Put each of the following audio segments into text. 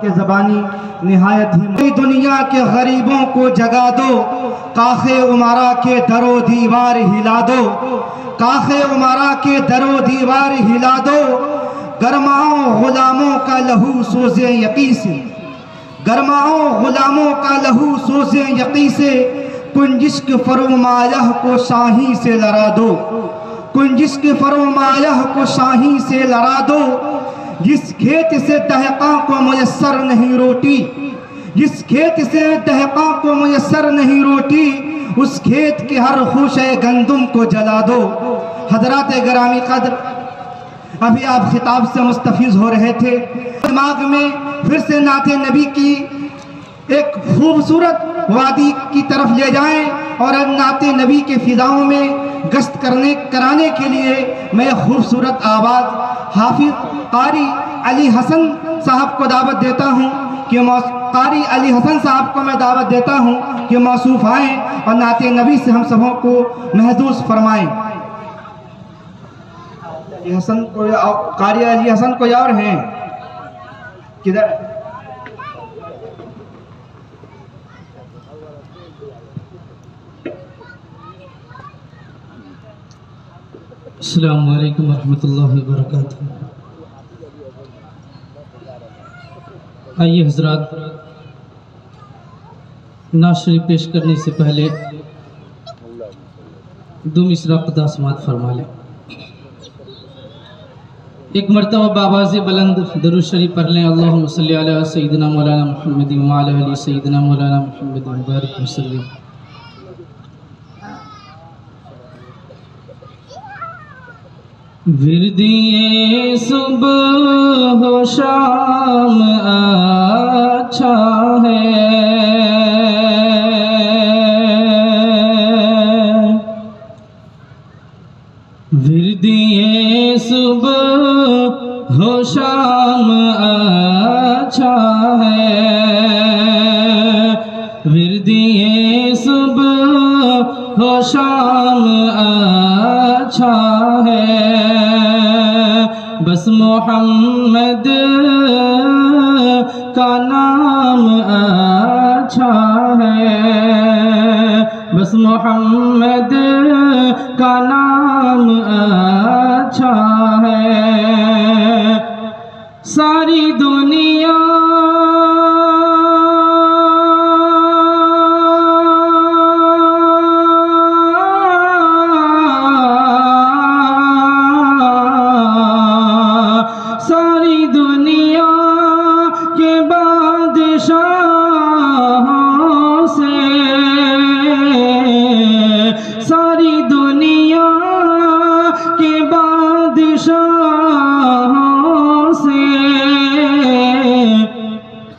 के ज़बानी निहायत ही। दुनिया के गरीबों को जगा दो, काखे उमारा के दरो दीवार हिला दो, काखे उमारा के दरो दीवार हिला दो। गरमाओ गुलामों का लहू सोज़े यकी से, गरमाओ गुलामों का लहू सोज़े यकी से। कुंजिश्क फरोमायह को शाही से लड़ा दो, कुंजिश्क फरोमायह को शाही से लड़ा दो। जिस खेत से दहक़ां को मुयस्सर नहीं रोटी, जिस खेत से दहक़ां को मुयस्सर नहीं रोटी, उस खेत के हर खूशे गंदुम को जला दो। हज़रात गिरामी क़द्र, अभी आप खिताब से मुस्तफ़ीज़ हो रहे थे, दिमाग में फिर से नाते नबी की एक खूबसूरत वादी की तरफ ले जाएं और नाते नबी के फ़िज़ाओं में गश्त कराने के लिए मैं खूबसूरत आवाज़ हाफिज़ कारी अली हसन साहब को दावत देता हूँ कि कारी अली हसन साहब को मैं दावत देता हूँ कि मौसूफ़ आएँ और नाते नबी से हम सबों को महसूस फरमाएँ। हसन को कारी अली हसन कोई और हैं किधर? अस्सलामु अलैकुम वरहमतुल्लाहि वबरकातुहू। आइए हज़रात, नात शरीफ पेश करने से पहले दो मिसरा क़ज़ा समात फरमा लें। एक मरतबा बाबाज़े बुलंद दरूद शरीफ पढ़ लें। अल्लाहुम्मा सल्ली अला सय्यिदिना मौलाना मुहम्मद व अला आलि सय्यिदिना मौलाना मुहम्मद व बारिक वसल्लम। विर्दिए सुबह हो शाम अच्छा है, विर्दिए सुबह हो शाम अच्छा है, विर्दिए सुबह हो शाम अच्छा है। बस मोहम्मद का नाम अच्छा है, बस मोहम्मद का नाम अच्छा है। सारी दुनिया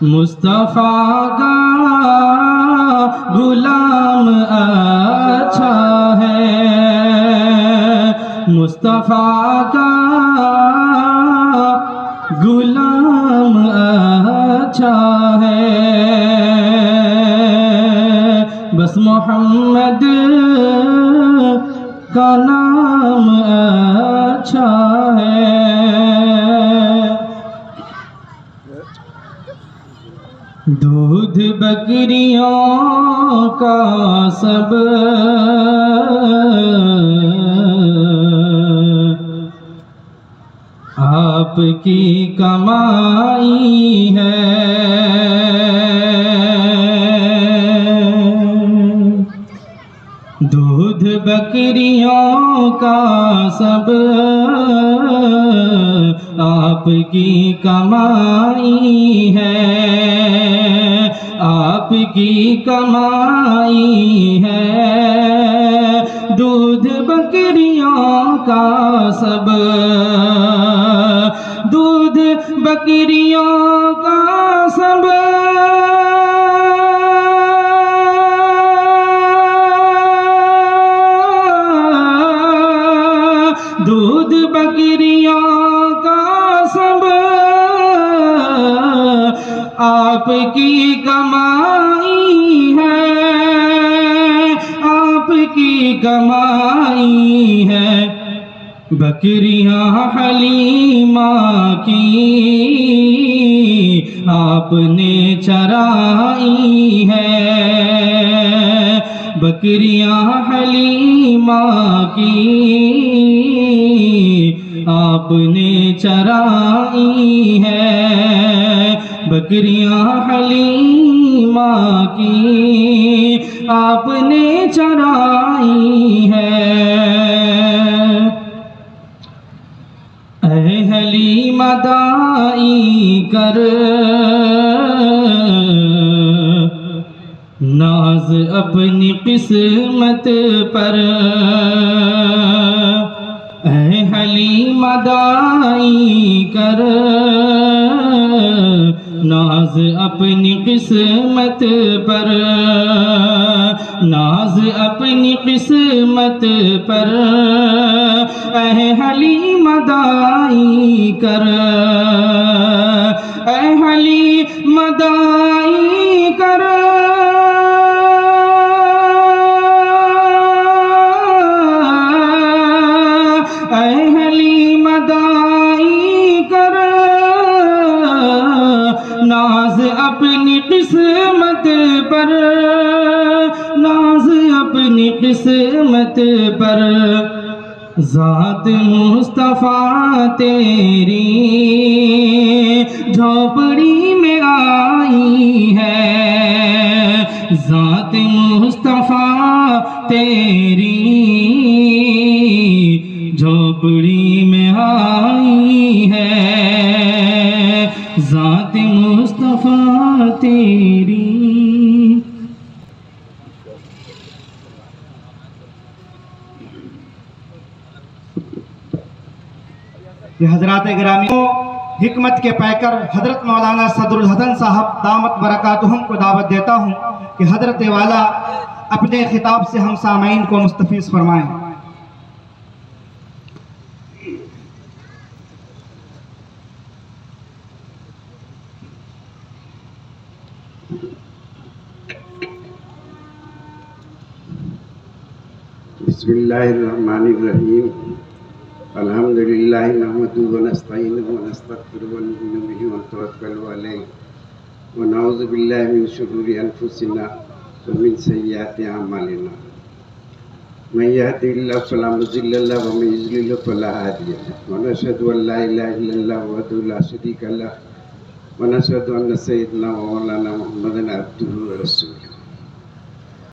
मुस्तफ़ा का गुलाम अच्छा है, मुस्तफ़ा का गुलाम अच्छा है। बस मोहम्मद का नाम अच्छा है। दूध बकरियों का सब आपकी कमाई है, दूध बकरियों का सब आपकी कमाई है, आपकी कमाई है। दूध बकरियों का सब, दूध बकरियों का सब दूध बकरियों का सब आपकी कमाई है, आपकी कमाई है। बकरियां हलीमा की आपने चराई है, बकरियां हलीमा की आपने चराई है, बकरियां हलीमा की आपने चराई है। ऐ हलीमा दाई कर नाज अपनी किस्मत पर, ऐ हलीमा दाई कर नाज अपनी किस्मत पर, नाज अपनी किस्मत पर, ऐ हलीमा दाई कर, ऐ हलीमा दाई कर, ऐ हलीमा दाई कर नाज अपनी किस्मत पर, नाज अपनी किस्मत पर। ज़ात मुस्तफ़ा तेरी झोपड़ी में आई है, ज़ात मुस्तफ़ा तेरी झोपड़ी में आई है, ज़ात मुस्तफ़ा तेरी। ये हजरात गिरामी को हिकमत के पैकर हजरत मौलाना सदरुल हसन साहब दामत बरकातुहुम को दावत देता हूँ कि हजरत वाला अपने खिताब से हम सामईन को मुस्तफीज़ फरमाएं। बिस्मिल्लाहिर्रहमानिर्रहीम। अल्हम्दुलिल्लाहि नहमदुहु व नस्तईनुहु व नस्तगफिरुहु व नु'मिनु बिही व नतवक्कलु अलैहि व नऊज़ु बिल्लाहि मिन शुरूरि अनफुसिना व मिन सय्यिआति अअमालिना। मन यहदिहिल्लाहु फला मुज़िल्ल लहु व मन युज़्लिल्हु फला हादिय लहु व नशहदु अन ला इलाहा इल्लल्लाहु वहदहु ला शरीका लहु व नशहदु अन्न सय्यिदना व मौलाना मुहम्मदन अब्दुहु व रसूलुहु।